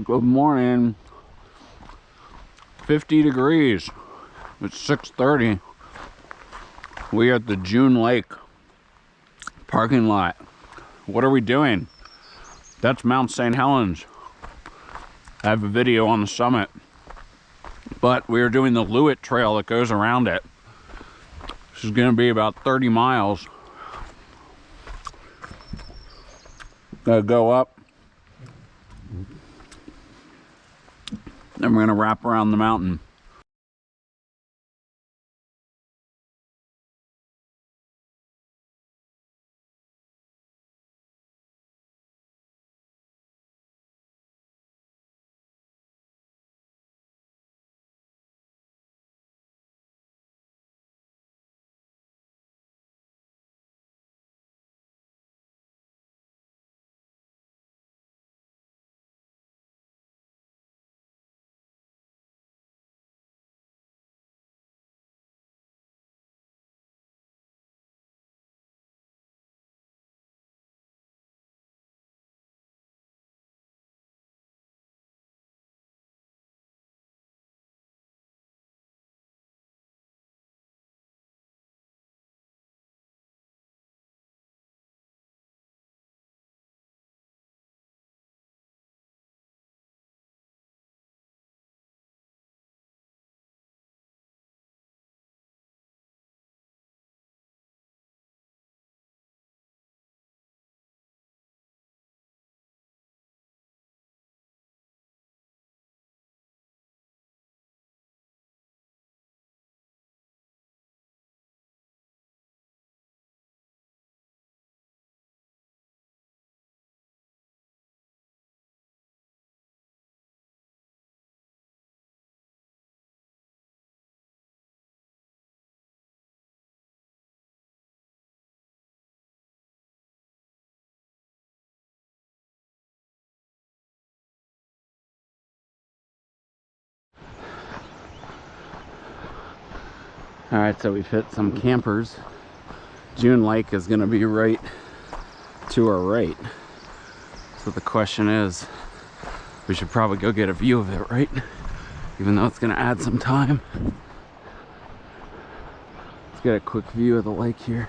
Good morning. 50 degrees. It's 6:30. We are at the June Lake parking lot. What are we doing? That's Mount St. Helens. I have a video on the summit. But we are doing the Loowit trail that goes around it. This is going to be about 30 miles. Go up. Then we're going to wrap around the mountain. Alright, so we've hit some campers. June Lake is going to be right to our right. So the question is, we should probably go get a view of it, right? Even though it's going to add some time. Let's get a quick view of the lake here.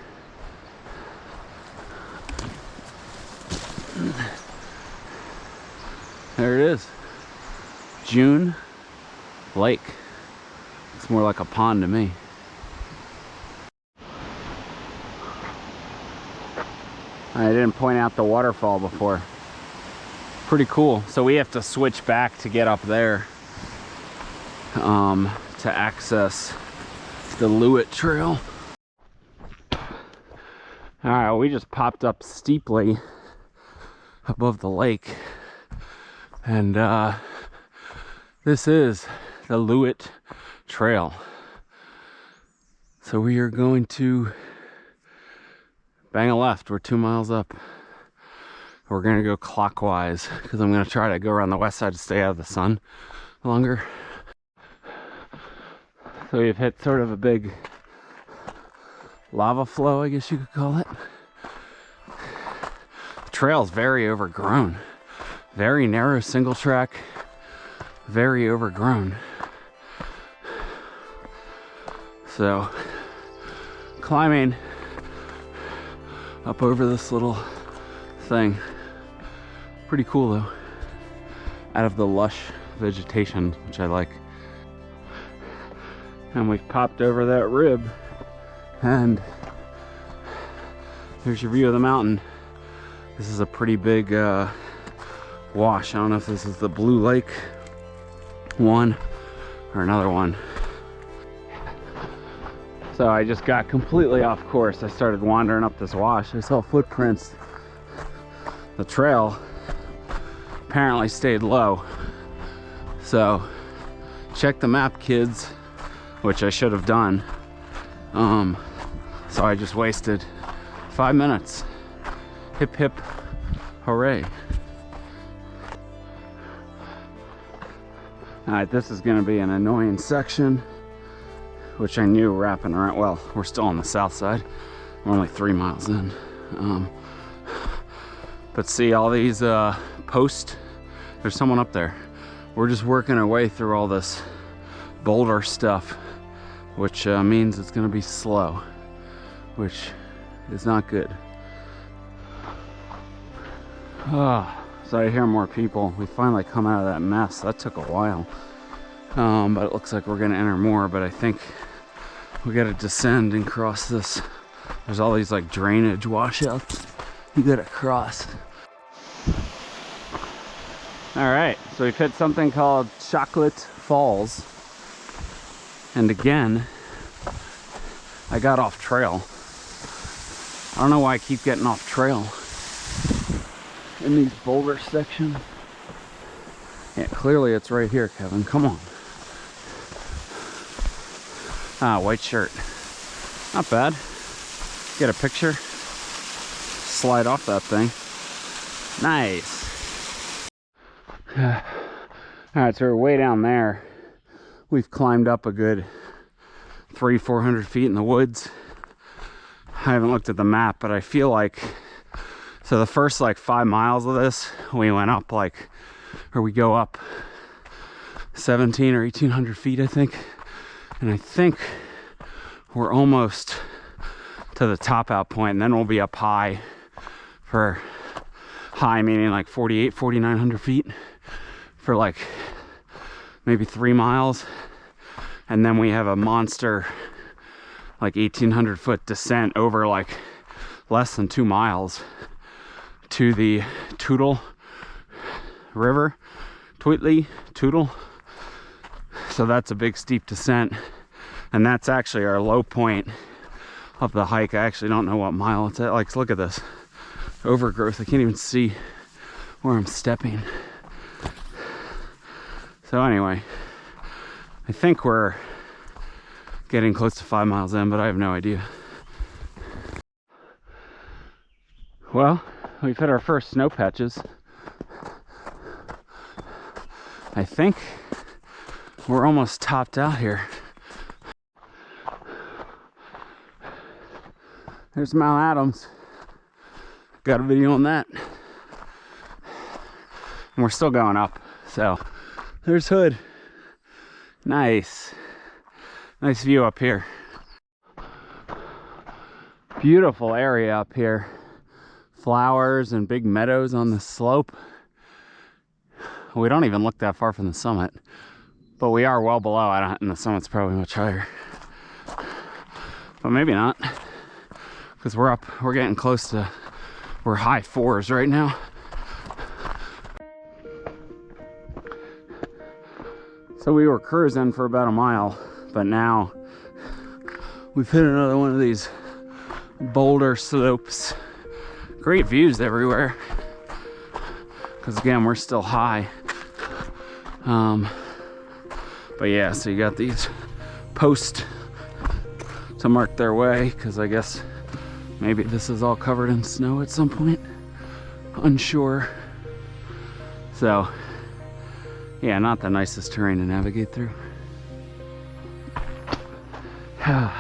There it is. June Lake. It's more like a pond to me. I didn't point out the waterfall before. Pretty cool. So we have to switch back to get up there to access the Loowit trail. Alright, we just popped up steeply above the lake. And this is the Loowit trail. So we are going to bang a left. We're 2 miles up. We're gonna go clockwise because I'm gonna try to go around the west side to stay out of the sun longer. So we've hit sort of a big lava flow, I guess you could call it. The trail's very overgrown. Very narrow single track. Very overgrown. So climbing up over this little thing. Pretty cool though. Out of the lush vegetation, which I like. And we've popped over that rib. And there's your view of the mountain. This is a pretty big wash. I don't know if this is the Blue Lake one or another one. So I just got completely off course. I started wandering up this wash. I saw footprints. The trail apparently stayed low. So check the map, kids, which I should have done. So I just wasted 5 minutes. Hip hip hooray. Alright, this is gonna be an annoying section, which I knew wrapping around. Well, we're still on the south side. We're only 3 miles in. But see all these post There's someone up there. We're just working our way through all this boulder stuff, which means it's gonna be slow, which is not good. So I hear more people. We finally come out of that mess. That took a while. But it looks like we're gonna enter more, but I think we gotta descend and cross this. There's all these like drainage washouts you gotta cross. All right, so we've hit something called Chocolate Falls. And again, I got off trail. I don't know why I keep getting off trail in these boulder sections. Yeah, clearly it's right here, Kevin. Come on. Ah, white shirt. Not bad. Get a picture. Slide off that thing. Nice. Alright, so we're way down there. We've climbed up a good 300-400 feet in the woods. I haven't looked at the map, but I feel like, so the first like 5 miles of this, we went up like, or we go up 17 or 1800 feet, I think. And I think we're almost to the top out point, and then we'll be up high for high, meaning like 4,900 feet for like maybe 3 miles. And then we have a monster like 1,800 foot descent over like less than 2 miles to the Toutle River, Toutle. So that's a big steep descent, and that's actually our low point of the hike. I actually don't know what mile it's at. Like, look at this overgrowth. I can't even see where I'm stepping. So anyway, I think we're getting close to 5 miles in, but I have no idea. Well, we've hit our first snow patches. I think we're almost topped out here. There's Mount Adams. Got a video on that. And we're still going up. So there's Hood. Nice. Nice view up here. Beautiful area up here. Flowers and big meadows on the slope. We don't even look that far from the summit, but we are well below. And the summit's probably much higher, but maybe not, because we're getting close to, we're high 4s right now. So we were cruising for about a mile, but now we've hit another one of these boulder slopes. Great views everywhere, because again, we're still high. But yeah, so you got these posts to mark their way, because I guess maybe this is all covered in snow at some point. Unsure. So yeah, not the nicest terrain to navigate through. Well,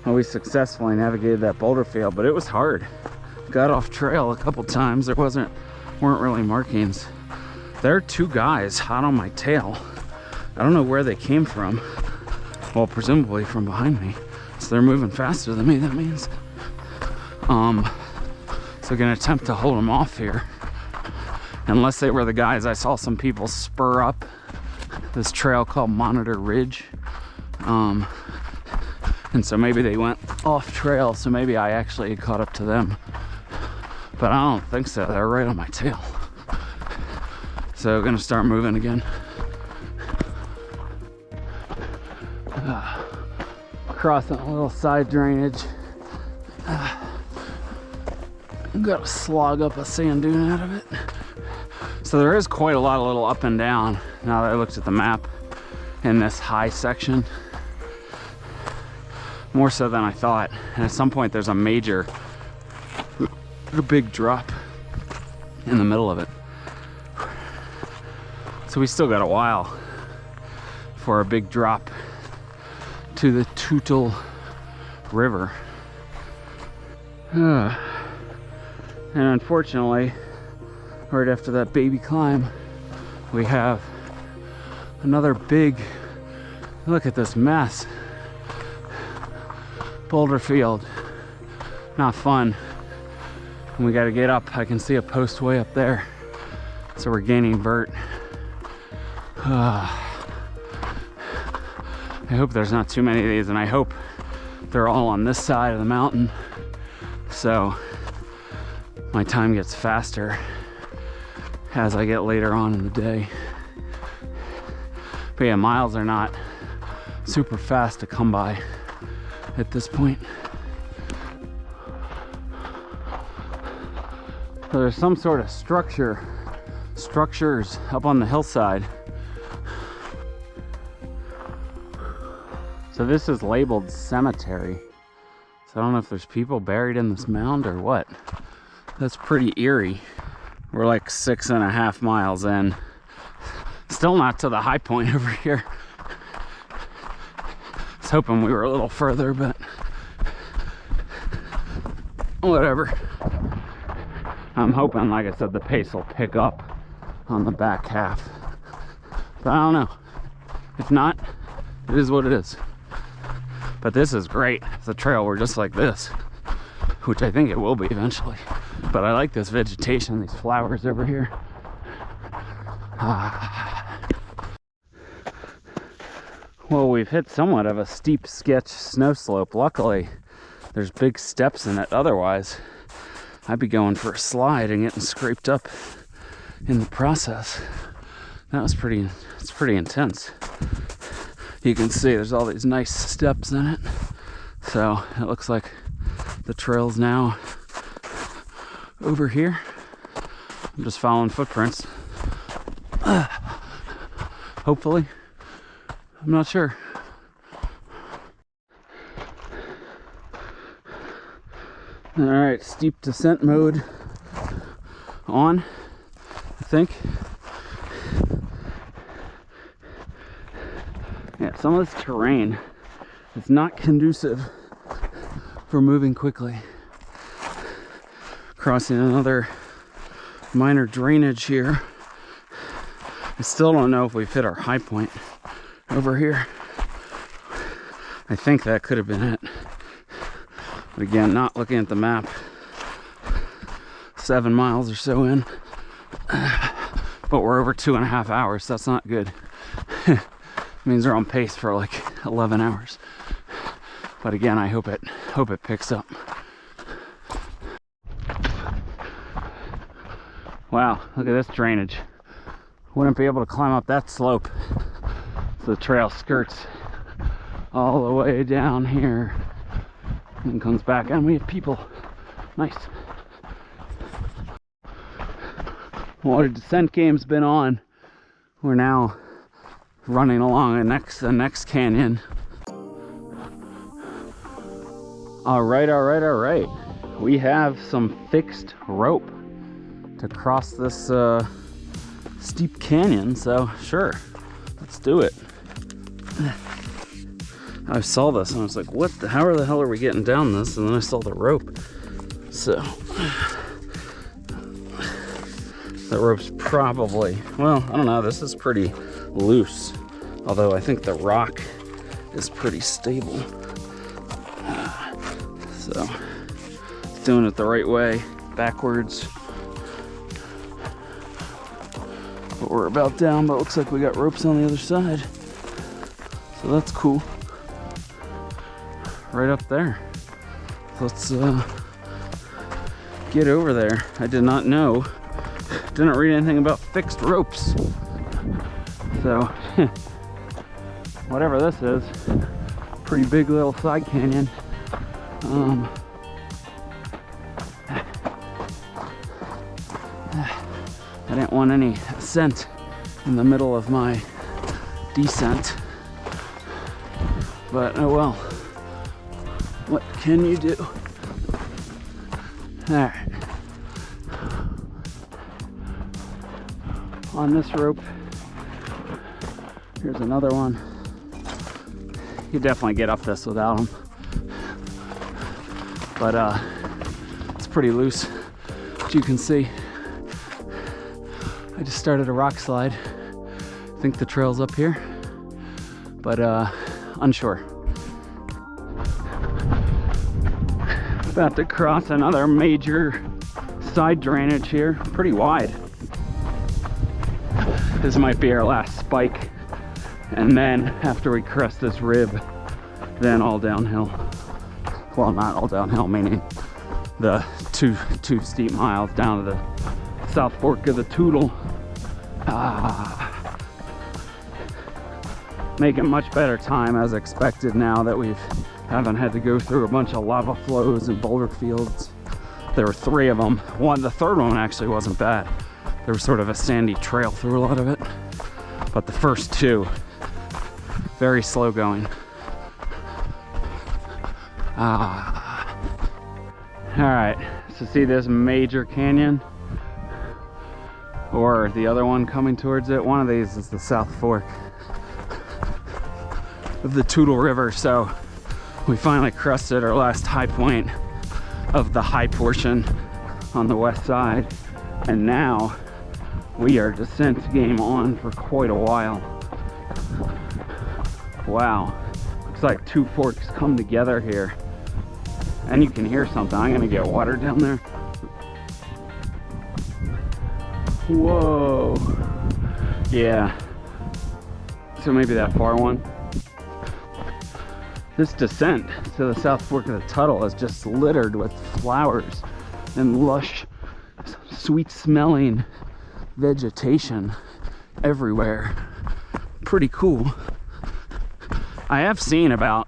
we successfully navigated that boulder field, but it was hard. Got off trail a couple times. There weren't really markings. There are 2 guys hot on my tail. I don't know where they came from. Well, presumably from behind me. So they're moving faster than me, that means. So gonna attempt to hold them off here. Unless they were the guys, I saw some people spur up this trail called Monitor Ridge. And so maybe they went off trail, so maybe I actually caught up to them. But I don't think so. They're right on my tail. So gonna start moving again. Crossing a little side drainage. Got to slog up a sand dune out of it. So there is quite a lot of little up and down now that I looked at the map in this high section. More so than I thought. And at some point there's a big drop in the middle of it. So we still got a while for a big drop to the Toutle River. And unfortunately, right after that baby climb, we have another big, look at this mess. Boulder field. Not fun. And we got to get up. I can see a post way up there. So we're gaining vert. I hope there's not too many of these, and I hope they're all on this side of the mountain, so my time gets faster as I get later on in the day. But yeah, miles are not super fast to come by at this point. So there's some sort of structures up on the hillside. So this is labeled cemetery. So I don't know if there's people buried in this mound or what. That's pretty eerie. We're like 6.5 miles in. Still not to the high point over here. I was hoping we were a little further, but whatever. I'm hoping, like I said, the pace will pick up on the back half. But I don't know. If not, it is what it is. But this is great. If the trail were just like this, which I think it will be eventually. But I like this vegetation, these flowers over here. Well, we've hit somewhat of a steep sketch snow slope. Luckily, there's big steps in it. Otherwise, I'd be going for a slide and getting scraped up in the process. It's pretty intense. You can see there's all these nice steps in it. So it looks like the trail's now over here. I'm just following footprints. Hopefully. I'm not sure. All right, steep descent mode on, I think. Yeah, some of this terrain is not conducive for moving quickly. Crossing another minor drainage here. I still don't know if we've hit our high point over here. I think that could have been it. But again, not looking at the map. 7 miles or so in. But we're over 2.5 hours. So that's not good. Means they're on pace for like 11 hours. But again, I hope it picks up. Wow, look at this drainage. Wouldn't be able to climb up that slope. So the trail skirts all the way down here and comes back, and we have people. Nice. Well, our descent game's been on. We're now running along the next canyon. All right. We have some fixed rope to cross this steep canyon, so sure, let's do it. I saw this and I was like, how the hell are we getting down this? And then I saw the rope. So the rope's probably, well, I don't know, this is pretty loose, although I think the rock is pretty stable. So doing it the right way, backwards. But we're about down, but it looks like we got ropes on the other side, so that's cool. Right up there. Let's get over there. I did not know, didn't read anything about fixed ropes, so whatever this is, pretty big little side canyon. I didn't want any ascent in the middle of my descent, but oh well. What can you do? All right. On this rope, here's another one. You definitely get up this without them, but it's pretty loose, as you can see. I just started a rock slide think the trail's up here, but unsure. About to cross another major side drainage here, pretty wide. This might be our last spike, and then after we crest this rib, then all downhill. Well, not all downhill, meaning the two steep miles down to the South Fork of the Toutle. Making much better time as expected now that we haven't had to go through a bunch of lava flows and boulder fields. There were 3 of them. The third one actually wasn't bad. There was sort of a sandy trail through a lot of it. But the first 2, very slow going. Alright, so see this major canyon? Or the other one coming towards it? One of these is the South Fork of the Toutle River. So we finally crested our last high point of the high portion on the west side. And now we are descent game on for quite a while. Wow, looks like 2 forks come together here. And you can hear something. I'm gonna get water down there. Whoa. Yeah. So maybe that far one. This descent to the South Fork of the Toutle is just littered with flowers and lush, sweet smelling vegetation everywhere. Pretty cool. I have seen about,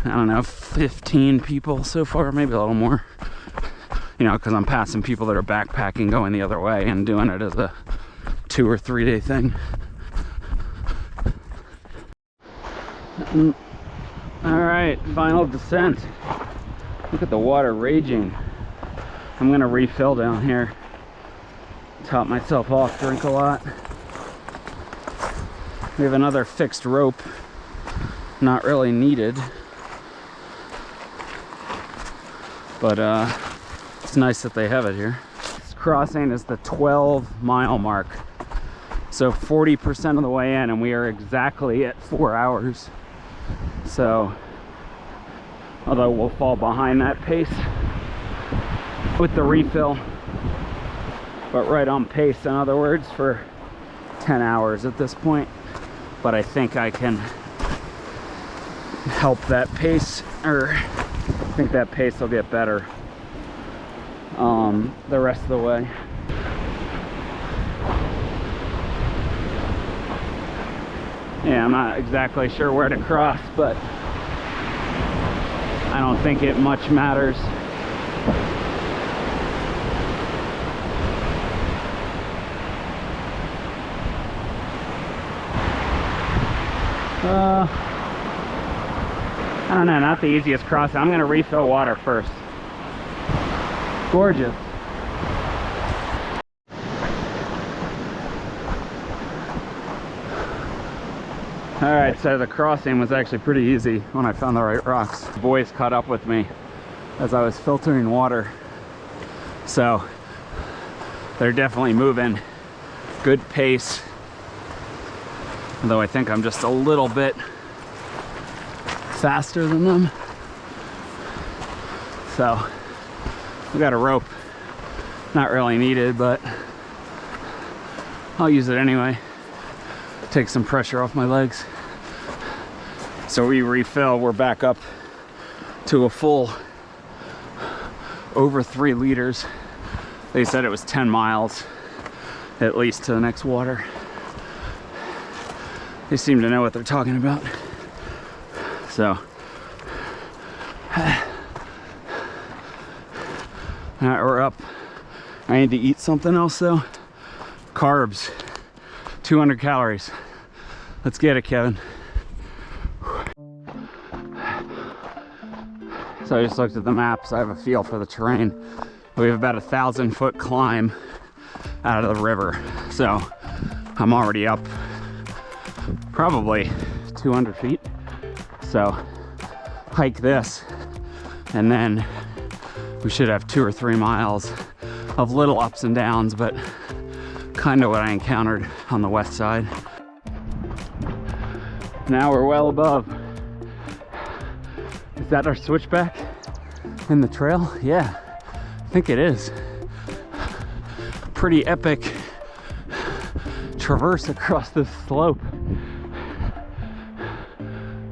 I don't know, 15 people so far, maybe a little more. You know, because I'm passing people that are backpacking going the other way and doing it as a 2 or 3 day thing. All right, final descent. Look at the water raging. I'm gonna refill down here. Top myself off, drink a lot. We have another fixed rope. Not really needed. But it's nice that they have it here. This crossing is the 12-mile mark. So 40% of the way in, and we are exactly at 4 hours. So, although we'll fall behind that pace with the refill, but right on pace, in other words, for 10 hours at this point. But I think I can help that pace, or I think that pace will get better the rest of the way. Yeah, I'm not exactly sure where to cross, but I don't think it much matters. I don't know, not the easiest crossing. I'm gonna refill water first. Gorgeous. Alright, so the crossing was actually pretty easy when I found the right rocks. The boys caught up with me as I was filtering water. So they're definitely moving. Good pace. Although I think I'm just a little bit faster than them. So we got a rope. Not really needed, but I'll use it anyway. Take some pressure off my legs. So we refill, we're back up to a full over 3 liters. They said it was 10 miles at least to the next water. They seem to know what they're talking about. So alright, we're up. I need to eat something else though. Carbs, 200 calories. Let's get it, Kevin. So I just looked at the maps. I have a feel for the terrain. We have about 1,000-foot climb out of the river. So I'm already up probably 200 feet. So hike this, and then we should have 2 or 3 miles of little ups and downs, but kind of what I encountered on the west side. Now we're well above. Is that our switchback in the trail? Yeah, I think it is. Pretty epic traverse across this slope.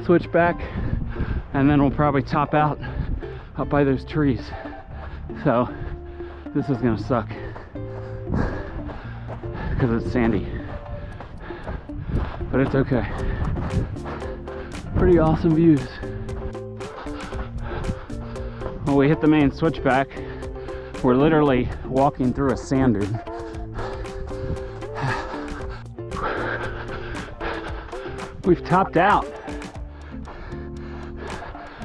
Switchback, and then we'll probably top out up by those trees. So this is gonna suck because it's sandy, but it's okay. Pretty awesome views. When we hit the main switchback, we're literally walking through a sand dune. We've topped out,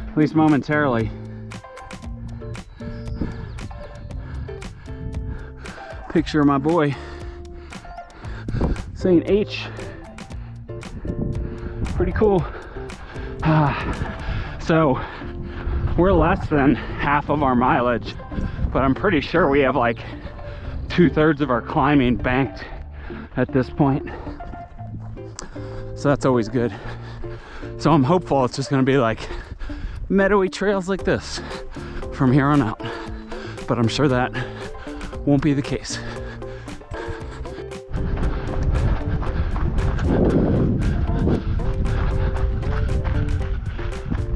at least momentarily. Picture of my boy, St. H. Pretty cool. So we're less than half of our mileage, but I'm pretty sure we have like 2/3 of our climbing banked at this point. So that's always good. So I'm hopeful it's just gonna be like meadowy trails like this from here on out, but I'm sure that won't be the case.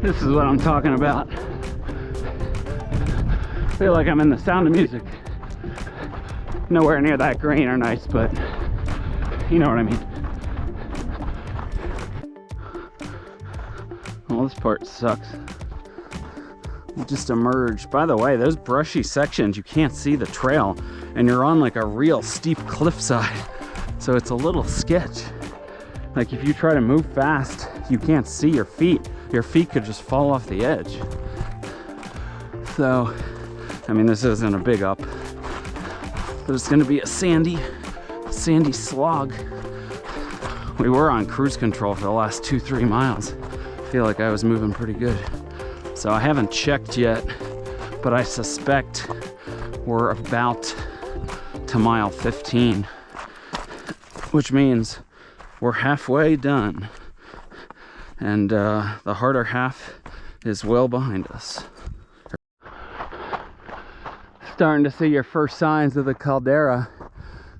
This is what I'm talking about. I feel like I'm in the Sound of Music. Nowhere near that green or nice, but you know what I mean. Well, this part sucks. We just emerged. By the way, those brushy sections, you can't see the trail, and you're on like a real steep cliffside. So it's a little sketch. Like if you try to move fast, you can't see your feet. Your feet could just fall off the edge. So, I mean, this isn't a big up, but it's gonna be a sandy slog. We were on cruise control for the last 2-3 miles. I feel like I was moving pretty good. So I haven't checked yet, but I suspect we're about to mile 15, which means we're halfway done. And the harder half is well behind us. Starting to see your first signs of the caldera.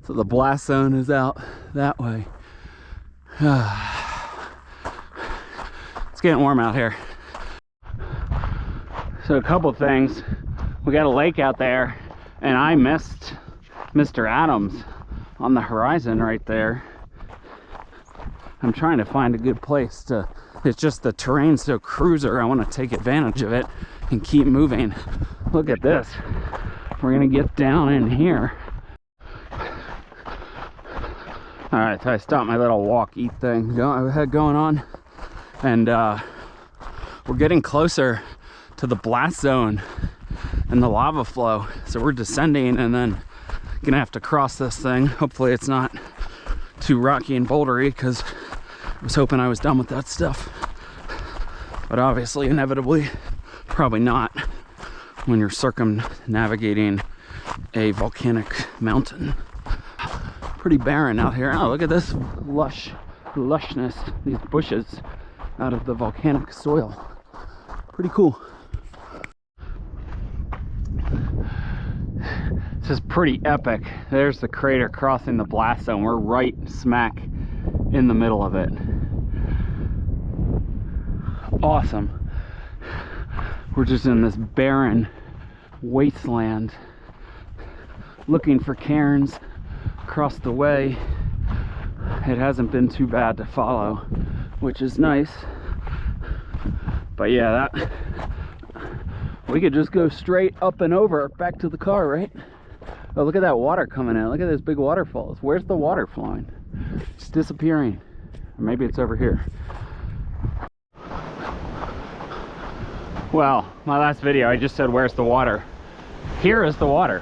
So the blast zone is out that way. It's getting warm out here. So a couple things. We got a lake out there, and I missed Mr. Adams on the horizon right there. I'm trying to find a good place to, it's just the terrain's so cruiser, I want to take advantage of it and keep moving. Look at this. We're gonna get down in here. All right, so I stopped my little walk eat thing I had going on, and we're getting closer to the blast zone and the lava flow. So we're descending and then gonna have to cross this thing. Hopefully it's not too rocky and bouldery, because I was hoping I was done with that stuff. But obviously, inevitably, probably not when you're circumnavigating a volcanic mountain. Pretty barren out here. Oh, look at this lushness, these bushes out of the volcanic soil. Pretty cool. This is pretty epic. There's the crater crossing the blast zone. We're right smack in the middle of it. Awesome. We're just in this barren wasteland looking for cairns across the way. It hasn't been too bad to follow, which is nice. But yeah, that we could just go straight up and over back to the car, right? Oh, look at that water coming in. Look at those big waterfalls. Where's the water flowing? It's disappearing. Or maybe it's over here. Well, my last video, I just said, where's the water? Here is the water.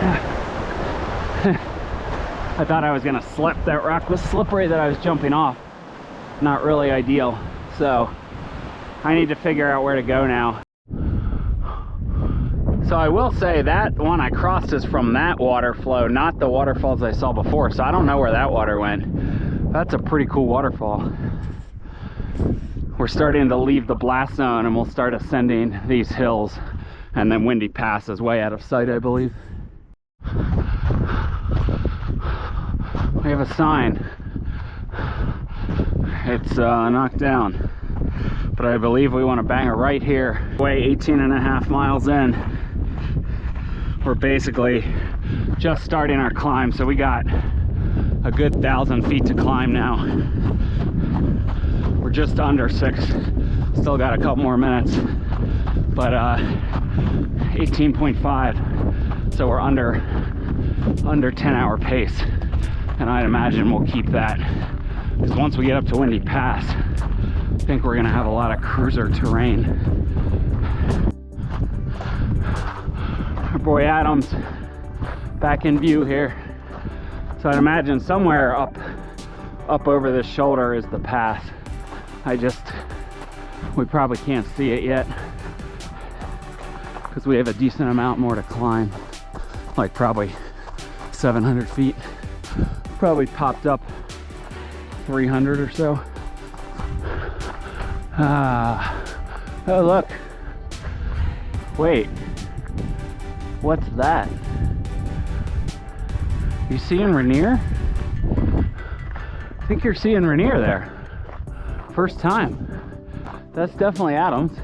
I thought I was gonna slip. That rock was slippery that I was jumping off. Not really ideal. So I need to figure out where to go now. So I will say that one I crossed is from that water flow, not the waterfalls I saw before. So I don't know where that water went. That's a pretty cool waterfall. We're starting to leave the blast zone and we'll start ascending these hills, and then Windy Pass is way out of sight, I believe. We have a sign. It's knocked down, but I believe we want to bang it right here. Way 18.5 miles in. We're basically just starting our climb, so we got a good 1,000 feet to climb now. We're just under 6. Still got a couple more minutes, but 18.5, so we're under 10-hour pace, and I'd imagine we'll keep that, because once we get up to Windy Pass, I think we're gonna have a lot of cruiser terrain. Our boy Adam's back in view here, so I'd imagine somewhere up over this shoulder is the pass. We probably can't see it yet because we have a decent amount more to climb, like probably 700 feet. Probably popped up 300 or so. Oh look, wait, what's that? You seeing Rainier? I think you're seeing Rainier there. First time. That's definitely Adams.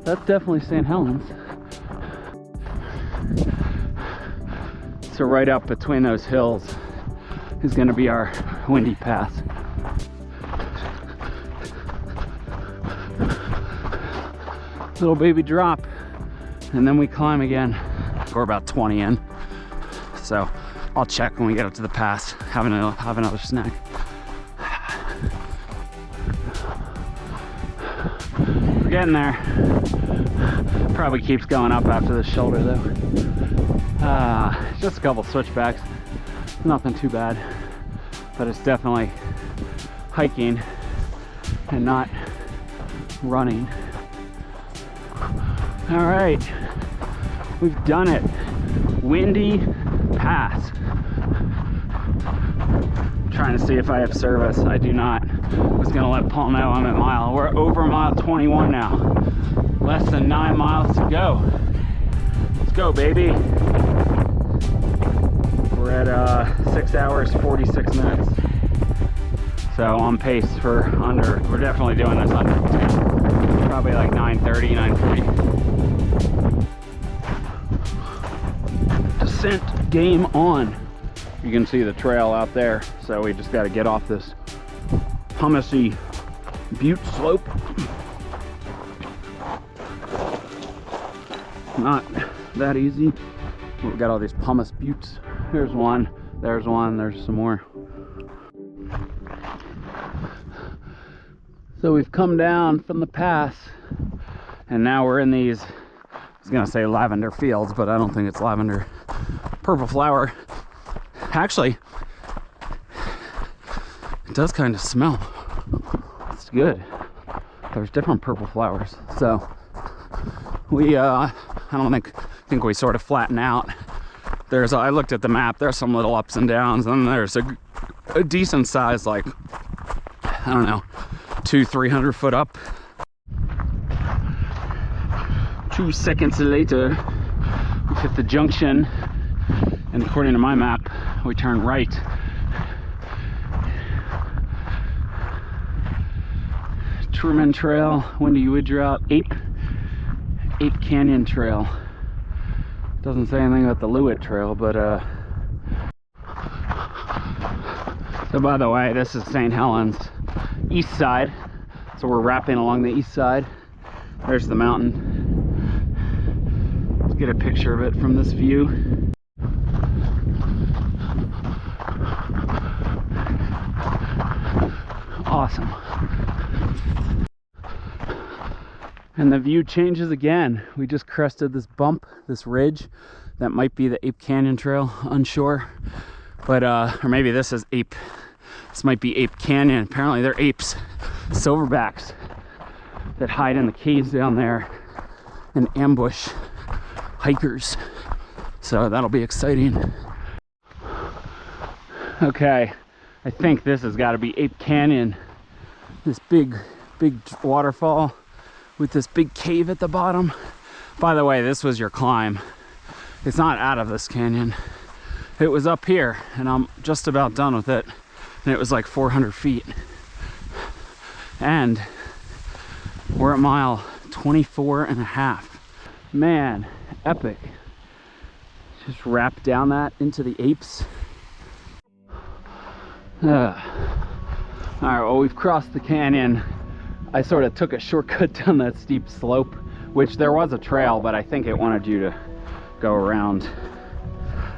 That's definitely St. Helens. So right up between those hills is going to be our Windy Pass. Little baby drop, and then we climb again. We're about 20 in, so I'll check when we get up to the pass. Have another snack. We're getting there. Probably keeps going up after the shoulder though. Just a couple switchbacks. Nothing too bad, but it's definitely hiking and not running. All right, we've done it. Windy Pass. I'm trying to see if I have service. I do not. I was gonna let Paul know I'm at mile. We're over mile 21 now. Less than 9 miles to go. Let's go, baby. We're at 6 hours, 46 minutes. So on pace for under, we're definitely doing this under 10. Probably like 9:30, 9:40. Ascent game on. You can see the trail out there. So we just got to get off this hummousy butte slope. Not that easy. We've got all these pumice buttes. There's one, there's some more. So we've come down from the pass, and now we're in these, I was gonna say lavender fields, but I don't think it's lavender. Purple flower. Actually, it does kind of smell. It's good. There's different purple flowers. So we, I think we sort of flatten out. I looked at the map, there's some little ups and downs, and there's a decent size, like, I don't know, 200-300 foot up. 2 seconds later, we hit the junction, and according to my map, we turn right. Truman Trail, Windy Wood Route, Ape Canyon Trail. Doesn't say anything about the Loowit Trail, but so by the way, this is St. Helens, east side. So we're wrapping along the east side. There's the mountain. Let's get a picture of it from this view. Awesome. And the view changes again. We just crested this bump, this ridge. That might be the Ape Canyon Trail, unsure. But, or maybe this is Ape. This might be Ape Canyon. Apparently they're apes, silverbacks, that hide in the caves down there and ambush hikers. So that'll be exciting. Okay, I think this has got to be Ape Canyon. This big waterfall with this big cave at the bottom. By the way, this was your climb. It's not out of this canyon. It was up here, and I'm just about done with it. And it was like 400 feet. And we're at mile 24 and a half. Man, epic. Just wrap down that into the apes. Alright, well, we've crossed the canyon. I sort of took a shortcut down that steep slope, which there was a trail, but I think it wanted you to go around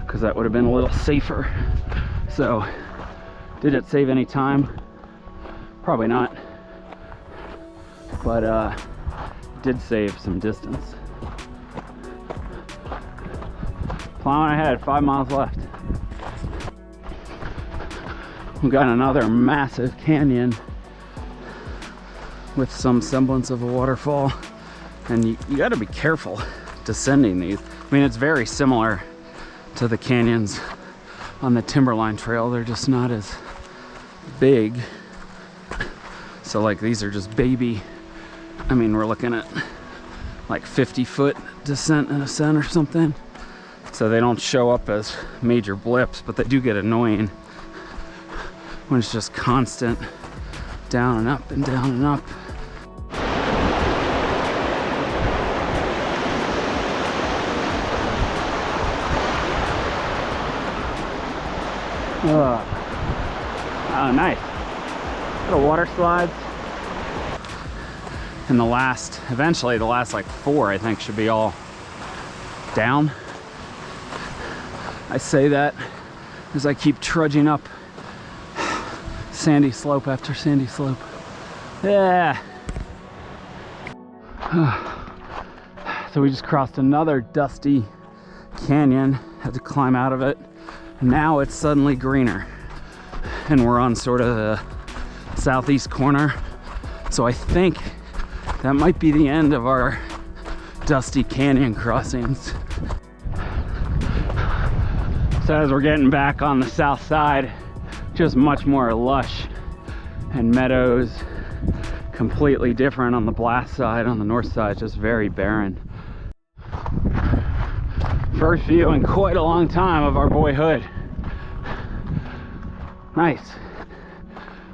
because that would have been a little safer. So, did it save any time? Probably not. But did save some distance. Plowing ahead, 5 miles left. We've got another massive canyon with some semblance of a waterfall, and you got to be careful descending these. I mean, it's very similar to the canyons on the Timberline Trail. They're just not as big. So like these are just baby, I mean, we're looking at like 50-foot descent and ascent or something. So they don't show up as major blips, but they do get annoying when it's just constant down and up and down and up. Oh, nice. Little water slides. And eventually the last like 4, I think, should be all down. I say that as I keep trudging up sandy slope after sandy slope. Yeah. So we just crossed another dusty canyon, had to climb out of it. Now it's suddenly greener, and we're on sort of the southeast corner. So I think that might be the end of our dusty canyon crossings. So as we're getting back on the south side, just much more lush and meadows, completely different on the blast side. On the north side, just very barren. First view in quite a long time of our boyhood. Nice.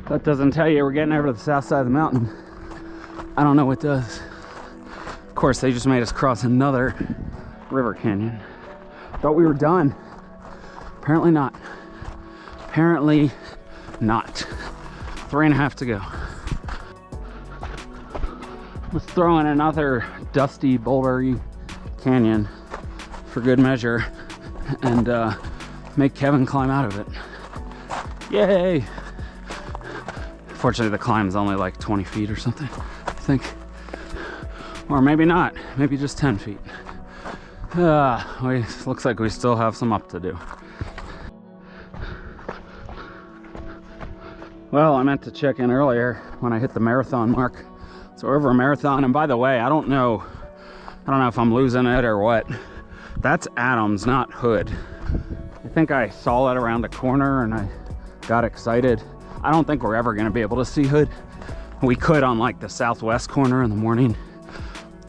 That doesn't tell you we're getting over to the south side of the mountain. I don't know what does. Of course, they just made us cross another river canyon. Thought we were done. Apparently not. Apparently not. 3.5 to go. Let's throw in another dusty, bouldery canyon for good measure and make Kevin climb out of it. Yay! Fortunately, the climb is only like 20 feet or something, I think. Or maybe not, maybe just 10 feet. Looks like we still have some up to do. Well, I meant to check in earlier when I hit the marathon mark. So over a marathon, and by the way, I don't know if I'm losing it or what. That's Adams, not Hood. I think I saw it around the corner and I got excited. I don't think we're ever gonna be able to see Hood. We could on like the southwest corner in the morning,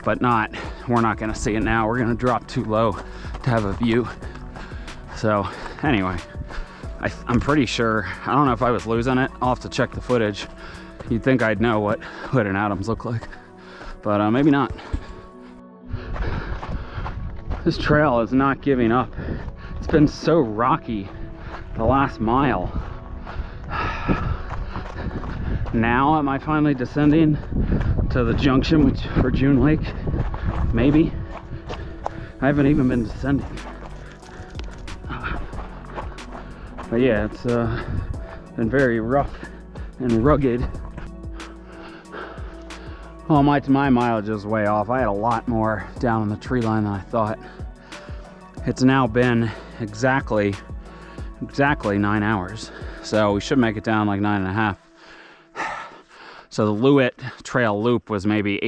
but we're not gonna see it now. We're gonna drop too low to have a view. So anyway, I'm pretty sure, I don't know if I was losing it. I'll have to check the footage. You'd think I'd know what Hood and Adams look like, but maybe not. This trail is not giving up. It's been so rocky the last mile. Now am I finally descending to the junction for June Lake? Maybe. I haven't even been descending. But yeah, it's been very rough and rugged. Well, my mileage is way off. I had a lot more down on the tree line than I thought. It's now been exactly 9 hours. So we should make it down like 9.5. So the Loowit trail loop was maybe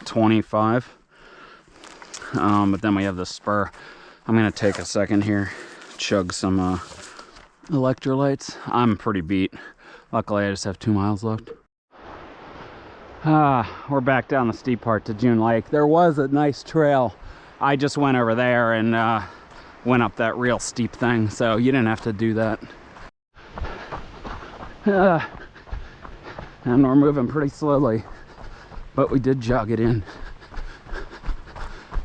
8:25. But then we have the spur. I'm gonna take a second here, chug some electrolytes. I'm pretty beat. Luckily, I just have 2 miles left. We're back down the steep part to June Lake. There was a nice trail. I just went over there and went up that real steep thing, so you didn't have to do that. And we're moving pretty slowly, but we did jog it in.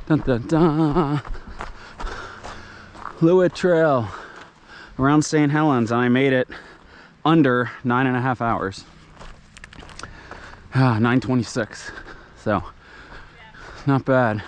Dun, dun, dun. Loowit Trail around St. Helens, and I made it under 9.5 hours. 9:26, so not bad.